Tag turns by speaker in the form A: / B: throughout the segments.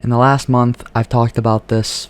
A: In the last month, I've talked about this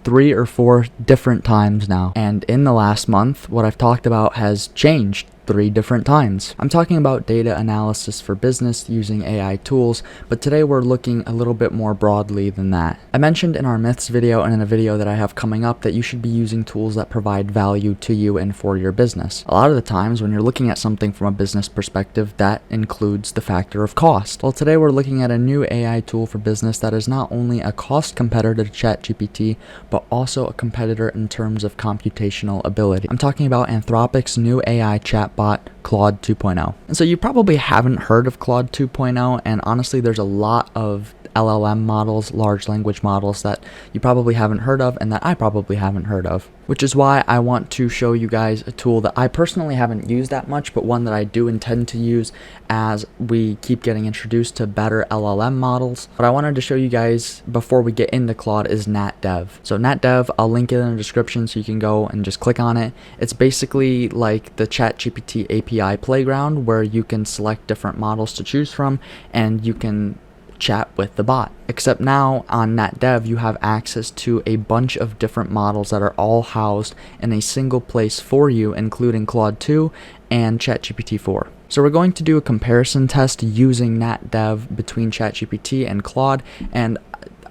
A: 3 or 4 different times now, and in the last month, what I've talked about has changed 3 different times. I'm talking about data analysis for business using AI tools, but today we're looking a little bit more broadly than that. I mentioned in our myths video and in a video that I have coming up that you should be using tools that provide value to you and for your business. A lot of the times when you're looking at something from a business perspective, that includes the factor of cost. Well, today we're looking at a new AI tool for business that is not only a cost competitor to ChatGPT, but also a competitor in terms of computational ability. I'm talking about Anthropic's new AI chatbot, Claude 2.0. And so you probably haven't heard of Claude 2.0, and honestly there's a lot of LLM models, large language models, that you probably haven't heard of and that I probably haven't heard of. Which is why I want to show you guys a tool that I personally haven't used that much, but one that I do intend to use as we keep getting introduced to better LLM models. What I wanted to show you guys before we get into Claude is Nat Dev. So Nat Dev, I'll link it in the description so you can go and just click on it. It's basically like the ChatGPT API playground where you can select different models to choose from and you can chat with the bot. Except now on Nat Dev you have access to a bunch of different models that are all housed in a single place for you, including Claude 2 and ChatGPT 4. So we're going to do a comparison test using Nat Dev between ChatGPT and Claude, and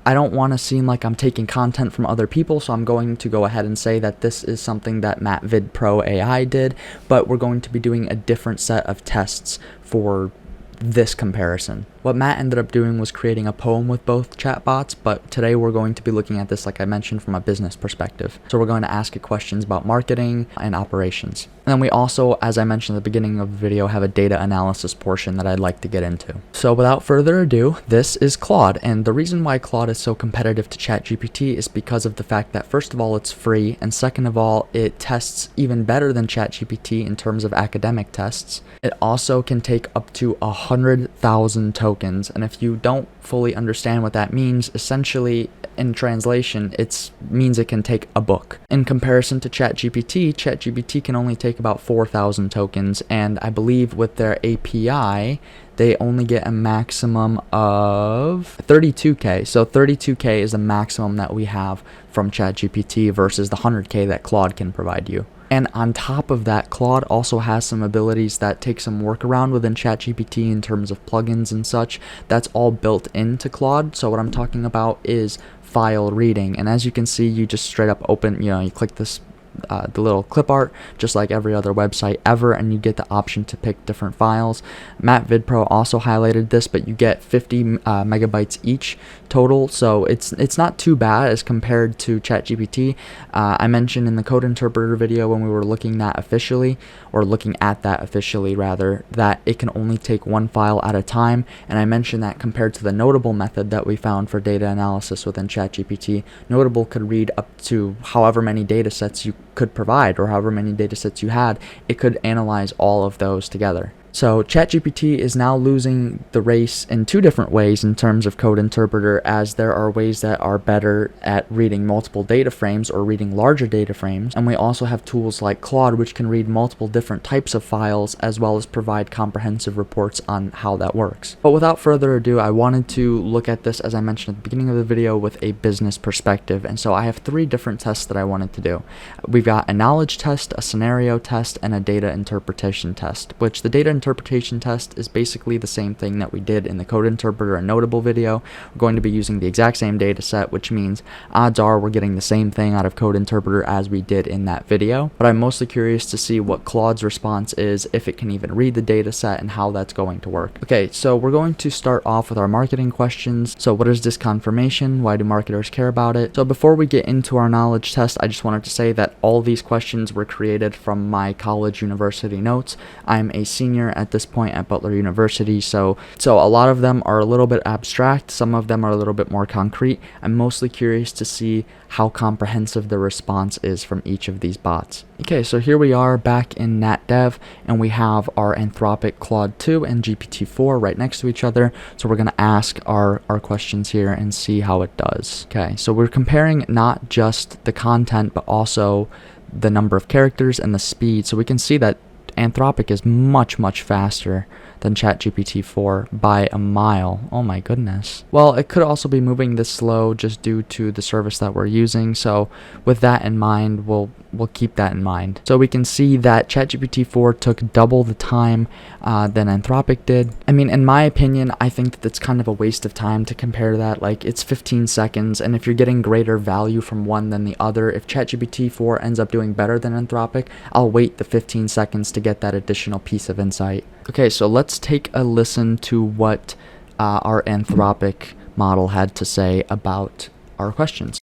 A: I don't want to seem like I'm taking content from other people, so I'm going to go ahead and say that this is something that Matt Vid Pro AI did, but we're going to be doing a different set of tests for this comparison. What Matt ended up doing was creating a poem with both chatbots, but today we're going to be looking at this, like I mentioned, from a business perspective. So we're going to ask it questions about marketing and operations. And then we also, as I mentioned at the beginning of the video, have a data analysis portion that I'd like to get into. So without further ado, this is Claude, and the reason why Claude is so competitive to ChatGPT is because of the fact that first of all it's free, and second of all it tests even better than ChatGPT in terms of academic tests. It also can take up to 100,000 tokens, and if you don't fully understand what that means, essentially in translation it means it can take a book. In comparison to ChatGPT can only take about 4,000 tokens, and I believe with their API they only get a maximum of 32k. So 32k is the maximum that we have from ChatGPT versus the 100k that Claude can provide you. And on top of that, Claude also has some abilities that take some workaround within ChatGPT in terms of plugins and such. That's all built into Claude. So what I'm talking about is file reading. And as you can see, you just straight up open, you click this the little clip art just like every other website ever, and you get the option to pick different files. Matt VidPro also highlighted this, but you get 50 megabytes each total, so it's not too bad as compared to ChatGPT. I mentioned in the code interpreter video when we were looking at that officially rather, that it can only take one file at a time, and I mentioned that compared to the Notable method that we found for data analysis within ChatGPT, Notable could read up to however many data sets you could provide, or however many data sets you had, it could analyze all of those together. So ChatGPT is now losing the race in 2 different ways in terms of code interpreter, as there are ways that are better at reading multiple data frames or reading larger data frames, and we also have tools like Claude which can read multiple different types of files as well as provide comprehensive reports on how that works. But without further ado, I wanted to look at this, as I mentioned at the beginning of the video, with a business perspective, and so I have 3 different tests that I wanted to do. We've got a knowledge test, a scenario test, and a data interpretation test, which the data interpretation test is basically the same thing that we did in the code interpreter and Notable video. We're going to be using the exact same data set, which means odds are we're getting the same thing out of code interpreter as we did in that video. But I'm mostly curious to see what Claude's response is, if it can even read the data set, and how that's going to work. Okay, so we're going to start off with our marketing questions. So what is disconfirmation? Why do marketers care about it? So before we get into our knowledge test, I just wanted to say that all these questions were created from my college university notes. I'm a senior at this point at Butler University, so a lot of them are a little bit abstract, some of them are a little bit more concrete. I'm mostly curious to see how comprehensive the response is from each of these bots. Okay, so here we are back in Nat Dev, and we have our Anthropic Claude 2 and GPT-4 right next to each other, so we're going to ask our questions here and see how it does. Okay, so we're comparing not just the content but also the number of characters and the speed, so we can see that Anthropic is much faster than ChatGPT 4 by a mile. Oh my goodness. Well, it could also be moving this slow just due to the service that we're using. So with that in mind, we'll keep that in mind. So we can see that ChatGPT 4 took double the time than Anthropic did. I mean, in my opinion, I think that it's kind of a waste of time to compare that. Like, it's 15 seconds, and if you're getting greater value from one than the other, if ChatGPT 4 ends up doing better than Anthropic, I'll wait the 15 seconds to get that additional piece of insight. Okay, so let's take a listen to what our Anthropic model had to say about our questions.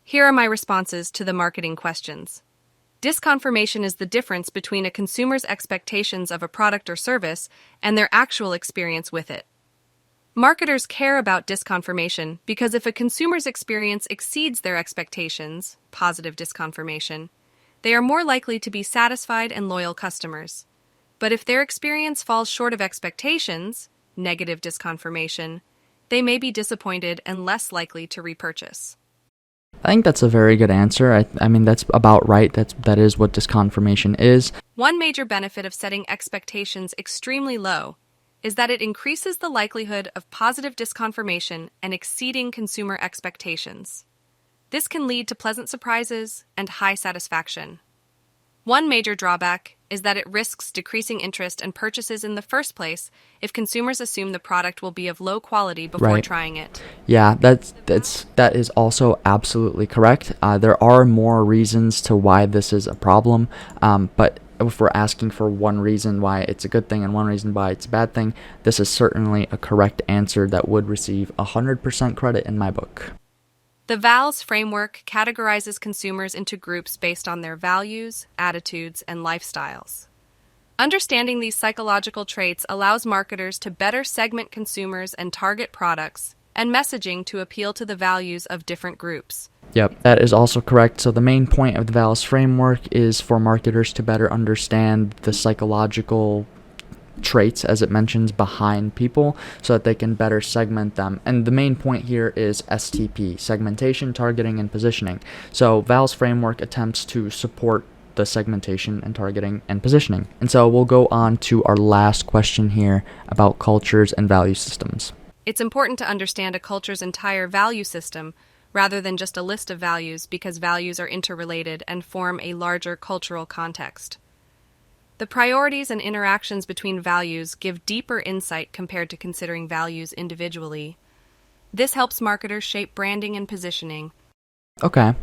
B: Here are my responses to the marketing questions. Disconfirmation is the difference between a consumer's expectations of a product or service and their actual experience with it. Marketers care about disconfirmation because if a consumer's experience exceeds their expectations, positive disconfirmation, they are more likely to be satisfied and loyal customers. But if their experience falls short of expectations, negative disconfirmation, they may be disappointed and less likely to repurchase.
A: I think that's a very good answer. I mean, that's about right. That is what disconfirmation is.
B: One major benefit of setting expectations extremely low is that it increases the likelihood of positive disconfirmation and exceeding consumer expectations. This can lead to pleasant surprises and high satisfaction. One major drawback is that it risks decreasing interest and purchases in the first place if consumers assume the product will be of low quality before trying it.
A: Yeah, that is also absolutely correct. There are more reasons to why this is a problem, but if we're asking for one reason why it's a good thing and one reason why it's a bad thing, this is certainly a correct answer that would receive 100% credit in my book.
B: The VALS framework categorizes consumers into groups based on their values, attitudes, and lifestyles. Understanding these psychological traits allows marketers to better segment consumers and target products and messaging to appeal to the values of different groups.
A: Yep, that is also correct. So the main point of the VALS framework is for marketers to better understand the psychological traits, as it mentions, behind people so that they can better segment them. And the main point here is STP, segmentation, targeting, and positioning. So VALS framework attempts to support the segmentation and targeting and positioning. And so we'll go on to our last question here about cultures and value systems.
B: It's important to understand a culture's entire value system rather than just a list of values because values are interrelated and form a larger cultural context. The priorities and interactions between values give deeper insight compared to considering values individually. This helps marketers shape branding and positioning.
A: Okay,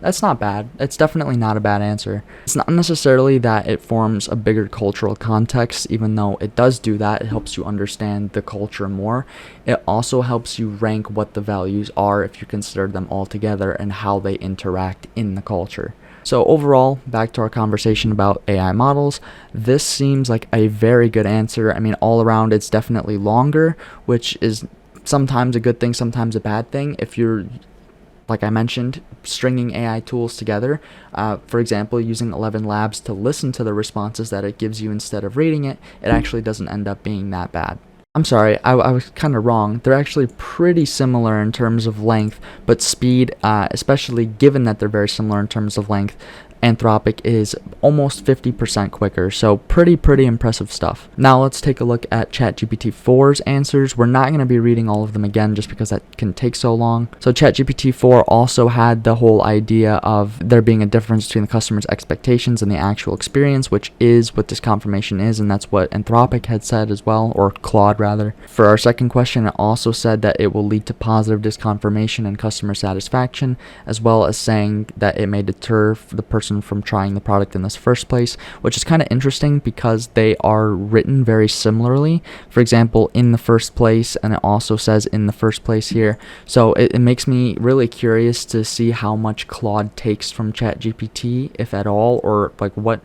A: that's not bad. It's definitely not a bad answer. It's not necessarily that it forms a bigger cultural context, even though it does do that. It helps you understand the culture more. It also helps you rank what the values are if you consider them all together and how they interact in the culture. So overall, back to our conversation about AI models, this seems like a very good answer. I mean, all around, it's definitely longer, which is sometimes a good thing, sometimes a bad thing. If you're, like I mentioned, stringing AI tools together, for example, using 11 Labs to listen to the responses that it gives you instead of reading it, it actually doesn't end up being that bad. I'm sorry, I was kind of wrong. They're actually pretty similar in terms of length, but speed, especially given that they're very similar in terms of length, Anthropic is almost 50% quicker, so pretty impressive stuff. Now let's take a look at ChatGPT 4's answers. We're not going to be reading all of them again just because that can take so long. So ChatGPT 4 also had the whole idea of there being a difference between the customer's expectations and the actual experience, which is what disconfirmation is, and that's what Anthropic had said as well, or Claude rather. For our second question, it also said that it will lead to positive disconfirmation and customer satisfaction, as well as saying that it may deter the person from trying the product in this first place, which is kind of interesting because they are written very similarly. For example, in the first place, and it also says in the first place here. So it makes me really curious to see how much Claude takes from ChatGPT, if at all, or like what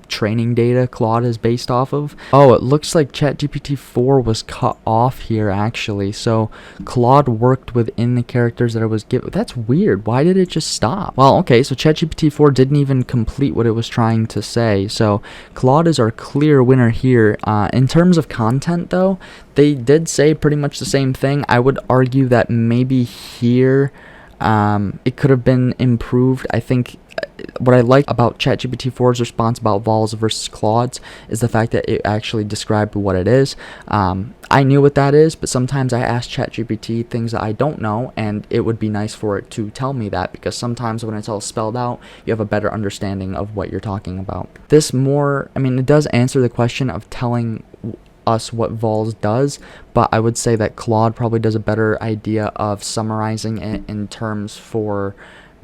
A: training data Claude is based off of. Oh, it looks like ChatGPT 4 was cut off here actually, so Claude worked within the characters that it was given. That's weird. Why did it just stop? Well, okay, so ChatGPT 4 didn't even complete what it was trying to say, so Claude is our clear winner here. In terms of content though, they did say pretty much the same thing. I would argue that maybe here it could have been improved. I think what I like about ChatGPT 4's response about vols versus Claude's is the fact that it actually described what it is. I knew what that is, but sometimes I ask ChatGPT things that I don't know, and it would be nice for it to tell me that, because sometimes when it's all spelled out, you have a better understanding of what you're talking about. It does answer the question of telling us what vols does, but I would say that Claude probably does a better idea of summarizing it in terms for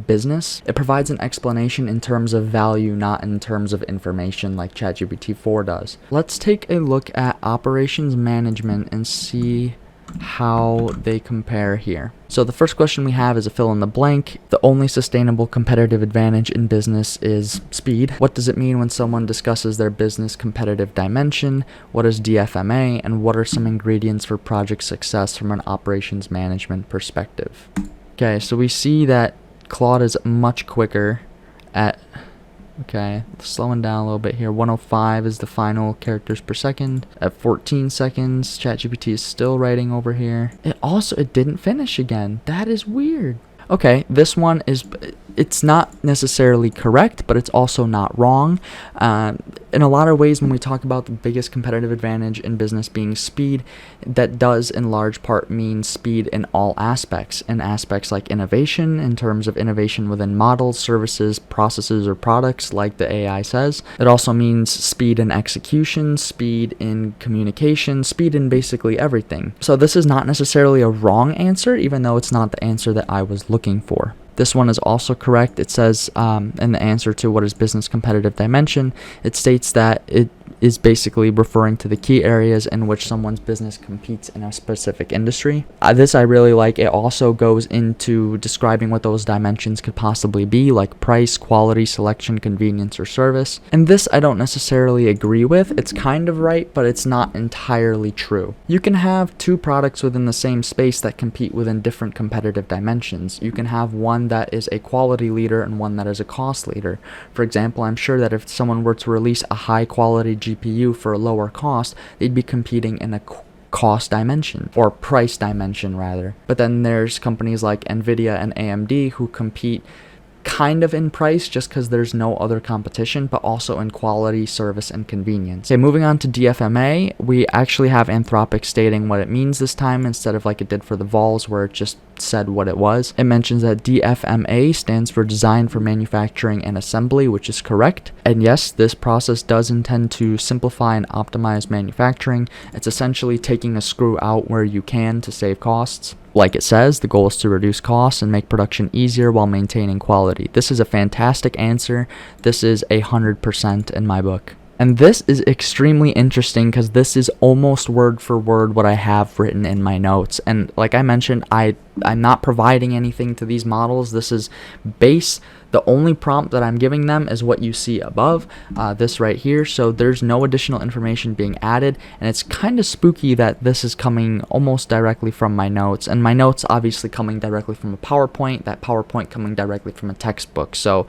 A: business. It provides an explanation in terms of value, not in terms of information like ChatGPT 4 does. Let's take a look at operations management and see how they compare here. So the first question we have is a fill in the blank. The only sustainable competitive advantage in business is speed. What does it mean when someone discusses their business competitive dimension? What is DFMA, and what are some ingredients for project success from an operations management perspective? Okay, so we see that Claude is much quicker at, slowing down a little bit here. 105 is the final characters per second. At 14 seconds, ChatGPT is still writing over here. It didn't finish again. That is weird. Okay, this one it's not necessarily correct, but it's also not wrong. In a lot of ways, when we talk about the biggest competitive advantage in business being speed, that does in large part mean speed in all aspects. In aspects like innovation, in terms of innovation within models, services, processes, or products, like the AI says. It also means speed in execution, speed in communication, speed in basically everything. So this is not necessarily a wrong answer, even though it's not the answer that I was looking for. This one is also correct. It says in the answer to what is business competitive dimension, it states that it is basically referring to the key areas in which someone's business competes in a specific industry. This I really like. It also goes into describing what those dimensions could possibly be, like price, quality, selection, convenience, or service. And this I don't necessarily agree with. It's kind of right, but it's not entirely true. You can have two products within the same space that compete within different competitive dimensions. You can have one that is a quality leader and one that is a cost leader. For example, I'm sure that if someone were to release a high quality GPU for a lower cost, they'd be competing in a cost dimension, or price dimension rather. But then there's companies like Nvidia and AMD who compete kind of in price just because there's no other competition, but also in quality, service, and convenience. Okay, moving on to DFMA, we actually have Anthropic stating what it means this time instead of like it did for the vols where it just said what it was. It mentions that DFMA stands for Design for Manufacturing and Assembly, which is correct. And yes, this process does intend to simplify and optimize manufacturing. It's essentially taking a screw out where you can to save costs. Like it says, the goal is to reduce costs and make production easier while maintaining quality. This is a fantastic answer. This is 100% in my book. And this is extremely interesting because this is almost word for word what I have written in my notes. And like I mentioned, I'm not providing anything to these models. This is base. The only prompt that I'm giving them is what you see above, this right here. So there's no additional information being added. And it's kind of spooky that this is coming almost directly from my notes. And my notes obviously coming directly from a PowerPoint, that PowerPoint coming directly from a textbook. So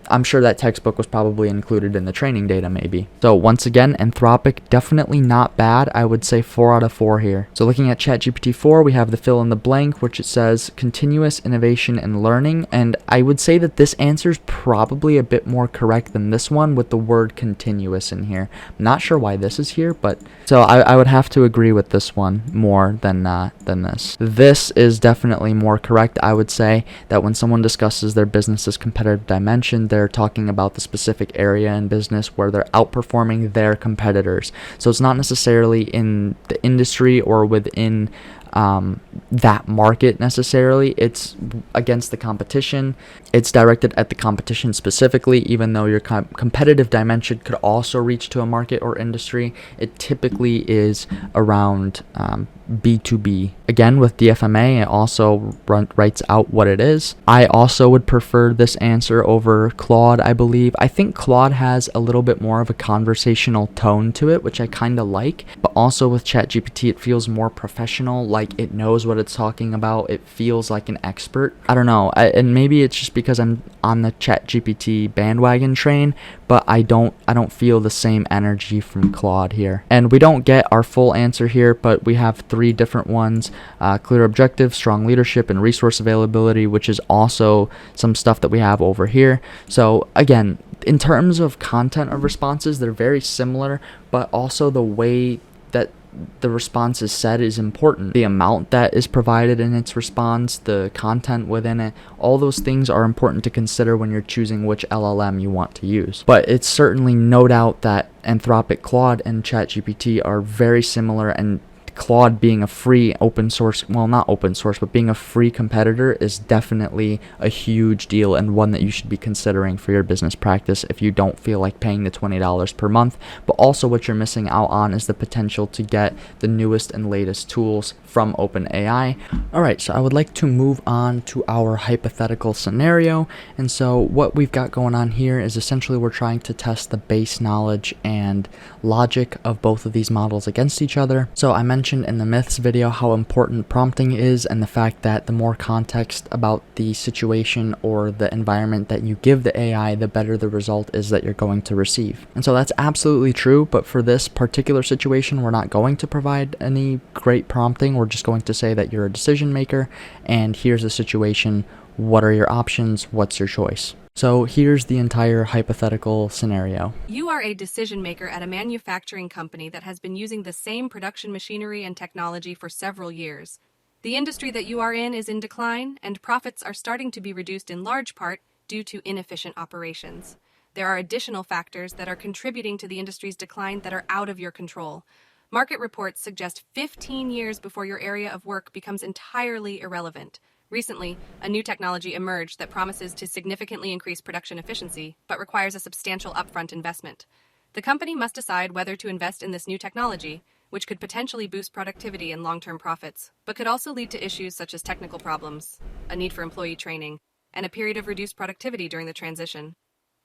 A: I'm sure that textbook was probably included in the training data maybe. So once again, Anthropic, definitely not bad. I would say 4 out of 4 here. So looking at ChatGPT 4, we have the fill in the blank, which it says continuous innovation and learning. And I would say that this answer is probably a bit more correct than this one with the word continuous in here. I'm not sure why this is here, but so I would have to agree with this one more than this. This is definitely more correct. I would say that when someone discusses their business's competitive dimension, they're talking about the specific area in business where they're outperforming their competitors. So it's not necessarily in the industry or within that market necessarily. It's against the competition. It's directed at the competition specifically, even though your competitive dimension could also reach to a market or industry. It typically is around B2B. Again, with DFMA, it also writes out what it is. I also would prefer this answer over Claude, I believe. I think Claude has a little bit more of a conversational tone to it, which I kind of like. But also with ChatGPT, it feels more professional, like it knows what it's talking about. It feels like an expert. I don't know. And maybe it's just because I'm on the ChatGPT bandwagon train, but I don't feel the same energy from Claude here. And we don't get our full answer here, but we have three different ones: clear objectives, strong leadership, and resource availability, which is also some stuff that we have over here. So again, in terms of content of responses, they're very similar, but also the way that the response is said is important. The amount that is provided in its response, the content within it, all those things are important to consider when you're choosing which LLM you want to use. But it's certainly no doubt that Anthropic Claude and ChatGPT are very similar, and Claude being a free open source, well, not open source, but being a free competitor is definitely a huge deal, and one that you should be considering for your business practice if you don't feel like paying the $20 per month. But also what you're missing out on is the potential to get the newest and latest tools from OpenAI. Alright, so I would like to move on to our hypothetical scenario. And so what we've got going on here is essentially we're trying to test the base knowledge and logic of both of these models against each other. So I mentioned in the myths video how important prompting is, and the fact that the more context about the situation or the environment that you give the AI, the better the result is that you're going to receive. And so that's absolutely true, but for this particular situation, we're not going to provide any great prompting. We're just going to say that you're a decision maker, and here's the situation. What are your options? What's your choice? So here's the entire hypothetical scenario.
B: You are a decision maker at a manufacturing company that has been using the same production machinery and technology for several years. The industry that you are in is in decline, and profits are starting to be reduced in large part due to inefficient operations. There are additional factors that are contributing to the industry's decline that are out of your control. Market reports suggest 15 years before your area of work becomes entirely irrelevant. Recently, a new technology emerged that promises to significantly increase production efficiency, but requires a substantial upfront investment. The company must decide whether to invest in this new technology, which could potentially boost productivity and long-term profits, but could also lead to issues such as technical problems, a need for employee training, and a period of reduced productivity during the transition,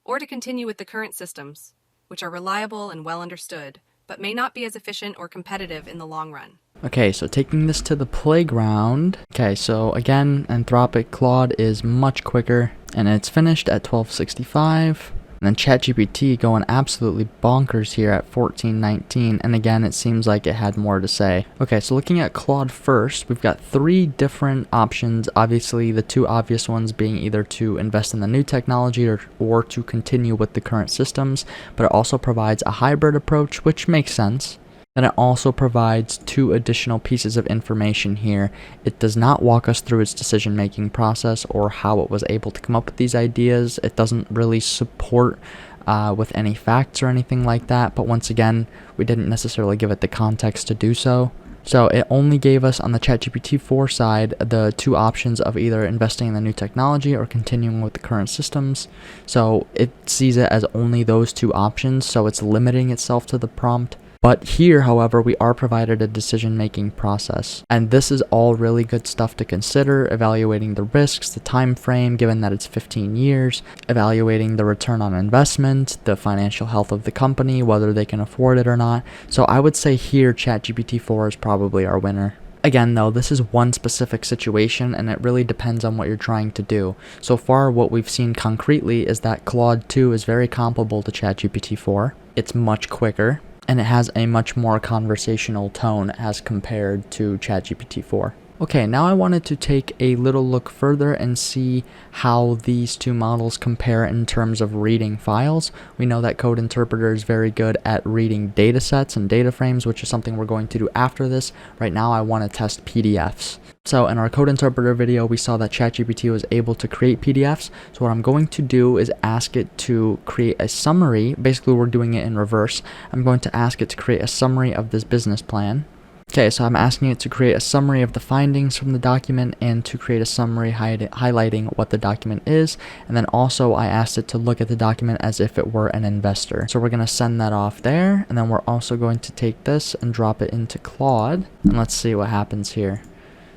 B: or to continue with the current systems, which are reliable and well understood, but may not be as efficient or competitive in the long run.
A: Okay, so taking this to the playground. Okay, so again, Anthropic Claude is much quicker, and it's finished at 1265. And then ChatGPT going absolutely bonkers here at 1419, and again, it seems like it had more to say. Okay, so looking at Claude first, we've got three different options. Obviously, the two obvious ones being either to invest in the new technology or to continue with the current systems, but it also provides a hybrid approach, which makes sense. Then it also provides two additional pieces of information here. It does not walk us through its decision-making process or how it was able to come up with these ideas. It doesn't really support with any facts or anything like that, but once again, we didn't necessarily give it the context to do so. So it only gave us on the ChatGPT 4 side the two options of either investing in the new technology or continuing with the current systems. So it sees it as only those two options, so it's limiting itself to the prompt. But here, however, we are provided a decision-making process. And this is all really good stuff to consider: evaluating the risks, the time frame, given that it's 15 years, evaluating the return on investment, the financial health of the company, whether they can afford it or not. So I would say here ChatGPT 4 is probably our winner. Again, though, this is one specific situation, and it really depends on what you're trying to do. So far, what we've seen concretely is that Claude 2 is very comparable to ChatGPT 4. It's much quicker, and it has a much more conversational tone as compared to ChatGPT 4. Okay, now I wanted to take a little look further and see how these two models compare in terms of reading files. We know that Code Interpreter is very good at reading data sets and data frames, which is something we're going to do after this. Right now, I want to test PDFs. So in our Code Interpreter video, we saw that ChatGPT was able to create PDFs. So what I'm going to do is ask it to create a summary. Basically, we're doing it in reverse. I'm going to ask it to create a summary of this business plan. Okay, so I'm asking it to create a summary of the findings from the document and to create a summary highlighting what the document is. And then also I asked it to look at the document as if it were an investor. So we're going to send that off there. And then we're also going to take this and drop it into Claude. And let's see what happens here.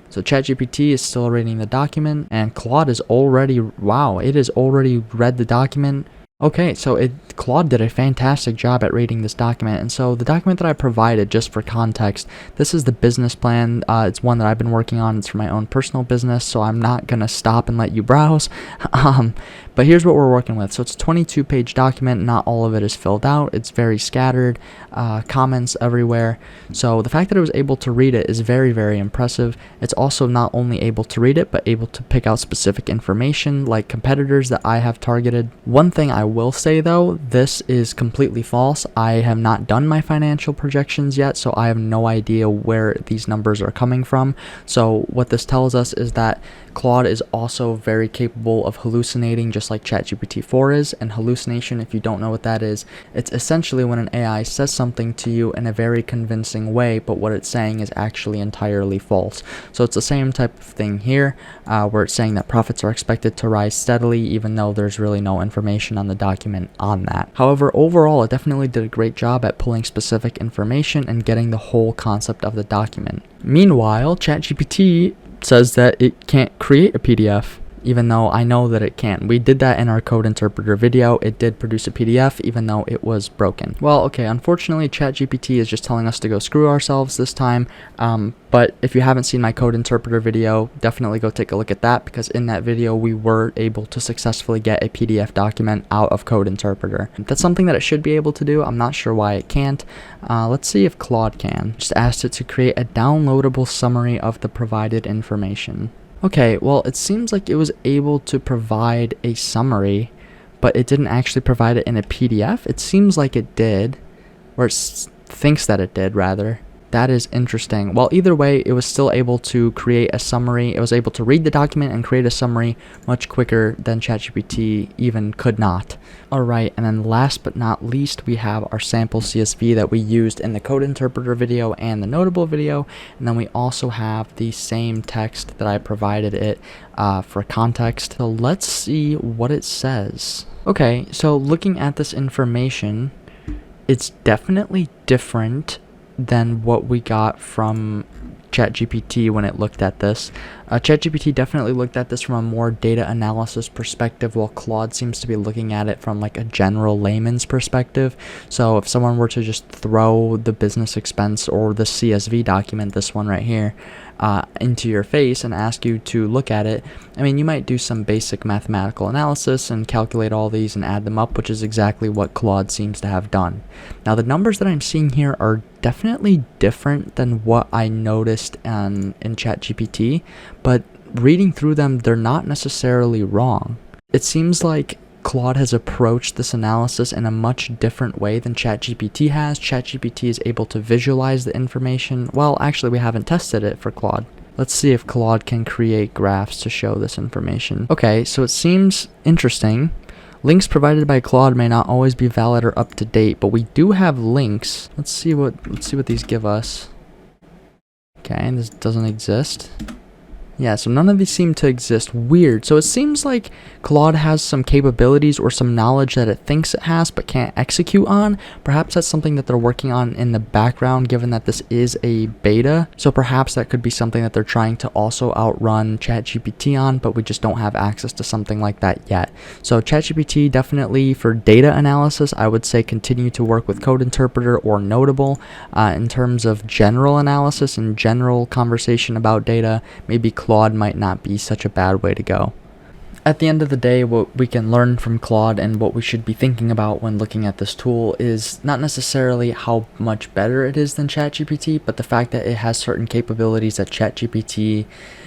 A: So ChatGPT is still reading the document, and Claude is already, wow, it has already read the document. Okay, so Claude did a fantastic job at reading this document. And so the document that I provided, just for context, this is the business plan. It's one that I've been working on. It's for my own personal business, so I'm not going to stop and let you browse. But here's what we're working with. So it's a 22-page document. Not all of it is filled out. It's very scattered, comments everywhere. So the fact that it was able to read it is very, very impressive. It's also not only able to read it, but able to pick out specific information like competitors that I have targeted. One thing I will say though, this is completely false. I have not done my financial projections yet, so I have no idea where these numbers are coming from. So what this tells us is that Claude is also very capable of hallucinating, just like ChatGPT 4 is. And hallucination, if you don't know what that is, it's essentially when an AI says something to you in a very convincing way, but what it's saying is actually entirely false. So it's the same type of thing here, where it's saying that profits are expected to rise steadily, even though there's really no information on the document on that. However, overall, it definitely did a great job at pulling specific information and getting the whole concept of the document. Meanwhile, ChatGPT says that it can't create a PDF, even though I know that it can. We did that in our code interpreter video. It did produce a PDF, even though it was broken. Well, okay, unfortunately, ChatGPT is just telling us to go screw ourselves this time. But if you haven't seen my code interpreter video, definitely go take a look at that, because in that video, we were able to successfully get a PDF document out of code interpreter. That's something that it should be able to do. I'm not sure why it can't. Let's see if Claude can. Just asked it to create a downloadable summary of the provided information. Okay, well, it seems like it was able to provide a summary, but it didn't actually provide it in a PDF. It seems like it did, or it thinks that it did, rather. That is interesting. Well, either way, it was still able to create a summary. It was able to read the document and create a summary much quicker than ChatGPT even could not. Alright, and then last but not least, we have our sample CSV that we used in the code interpreter video and the notable video. And then we also have the same text that I provided it for context. So let's see what it says. Okay, so looking at this information, it's definitely different than what we got from ChatGPT when it looked at this. ChatGPT definitely looked at this from a more data analysis perspective, while Claude seems to be looking at it from like a general layman's perspective. So if someone were to just throw the business expense or the CSV document, this one right here, into your face and ask you to look at it, I mean, you might do some basic mathematical analysis and calculate all these and add them up, which is exactly what Claude seems to have done. Now, the numbers that I'm seeing here are definitely different than what I noticed in ChatGPT, but reading through them, they're not necessarily wrong. It seems like Claude has approached this analysis in a much different way than ChatGPT has. ChatGPT is able to visualize the information. Well, actually, we haven't tested it for Claude. Let's see if Claude can create graphs to show this information. Okay, so it seems interesting. Links provided by Claude may not always be valid or up to date, but we do have links. Let's see what these give us. Okay, this doesn't exist. Yeah, so none of these seem to exist. Weird. So it seems like Claude has some capabilities or some knowledge that it thinks it has but can't execute on. Perhaps that's something that they're working on in the background, given that this is a beta. So perhaps that could be something that they're trying to also outrun ChatGPT on, but we just don't have access to something like that yet. So ChatGPT, definitely for data analysis, I would say continue to work with Code Interpreter or Notable. In terms of general analysis and general conversation about data, maybe Claude might not be such a bad way to go. At the end of the day, what we can learn from Claude and what we should be thinking about when looking at this tool is not necessarily how much better it is than ChatGPT, but the fact that it has certain capabilities that ChatGPT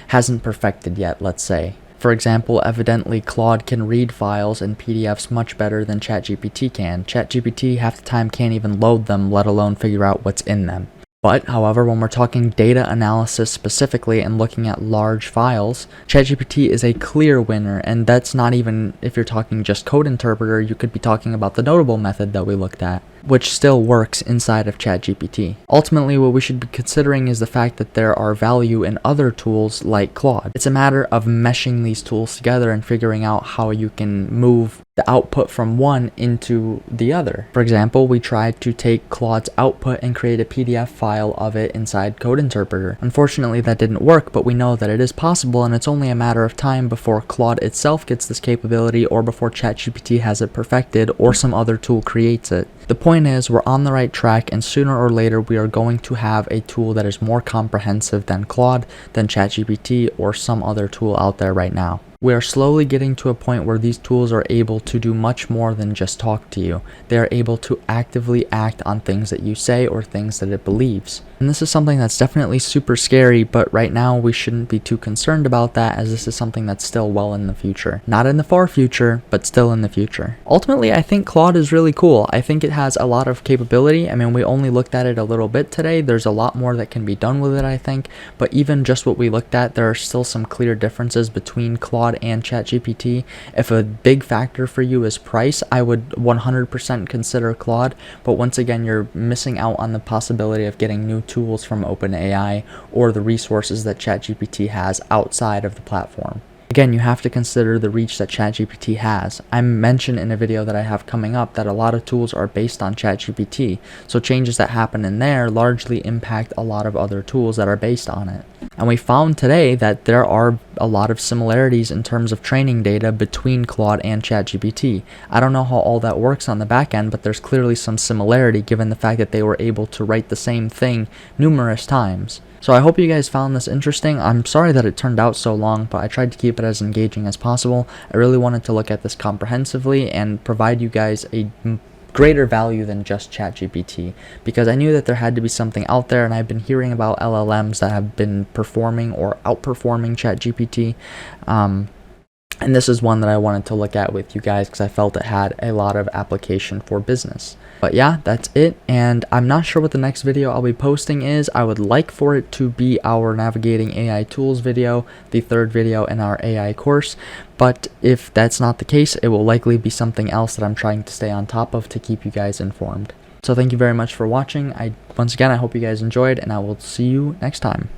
A: hasn't perfected yet, let's say. For example, evidently Claude can read files and PDFs much better than ChatGPT can. ChatGPT half the time can't even load them, let alone figure out what's in them. But, however, when we're talking data analysis specifically and looking at large files, ChatGPT is a clear winner, and that's not even if you're talking just code interpreter. You could be talking about the notable method that we looked at, which still works inside of ChatGPT. Ultimately, what we should be considering is the fact that there are value in other tools like Claude. It's a matter of meshing these tools together and figuring out how you can move the output from one into the other. For example, we tried to take Claude's output and create a PDF file of it inside Code Interpreter. Unfortunately, that didn't work, but we know that it is possible, and it's only a matter of time before Claude itself gets this capability, or before ChatGPT has it perfected, or some other tool creates it. The point is, we're on the right track, and sooner or later we are going to have a tool that is more comprehensive than Claude, than ChatGPT, or some other tool out there right now. We are slowly getting to a point where these tools are able to do much more than just talk to you. They are able to actively act on things that you say or things that it believes. And this is something that's definitely super scary, but right now we shouldn't be too concerned about that, as this is something that's still well in the future. Not in the far future, but still in the future. Ultimately, I think Claude is really cool. I think it has a lot of capability. I mean, we only looked at it a little bit today. There's a lot more that can be done with it, I think. But even just what we looked at, there are still some clear differences between Claude and ChatGPT. If a big factor for you is price, I would 100% consider Claude. But once again, you're missing out on the possibility of getting new tools from OpenAI or the resources that ChatGPT has outside of the platform. Again, you have to consider the reach that ChatGPT has. I mentioned in a video that I have coming up that a lot of tools are based on ChatGPT, so changes that happen in there largely impact a lot of other tools that are based on it. And we found today that there are a lot of similarities in terms of training data between Claude and ChatGPT. I don't know how all that works on the back end, but there's clearly some similarity given the fact that they were able to write the same thing numerous times. So I hope you guys found this interesting. I'm sorry that it turned out so long, but I tried to keep it as engaging as possible. I really wanted to look at this comprehensively and provide you guys a greater value than just ChatGPT, because I knew that there had to be something out there, and I've been hearing about LLMs that have been performing or outperforming ChatGPT. And this is one that I wanted to look at with you guys because I felt it had a lot of application for business. But yeah, that's it, and I'm not sure what the next video I'll be posting is. I would like for it to be our Navigating AI Tools video, the third video in our AI course, but if that's not the case, it will likely be something else that I'm trying to stay on top of to keep you guys informed. So thank you very much for watching. Once again, I hope you guys enjoyed, and I will see you next time.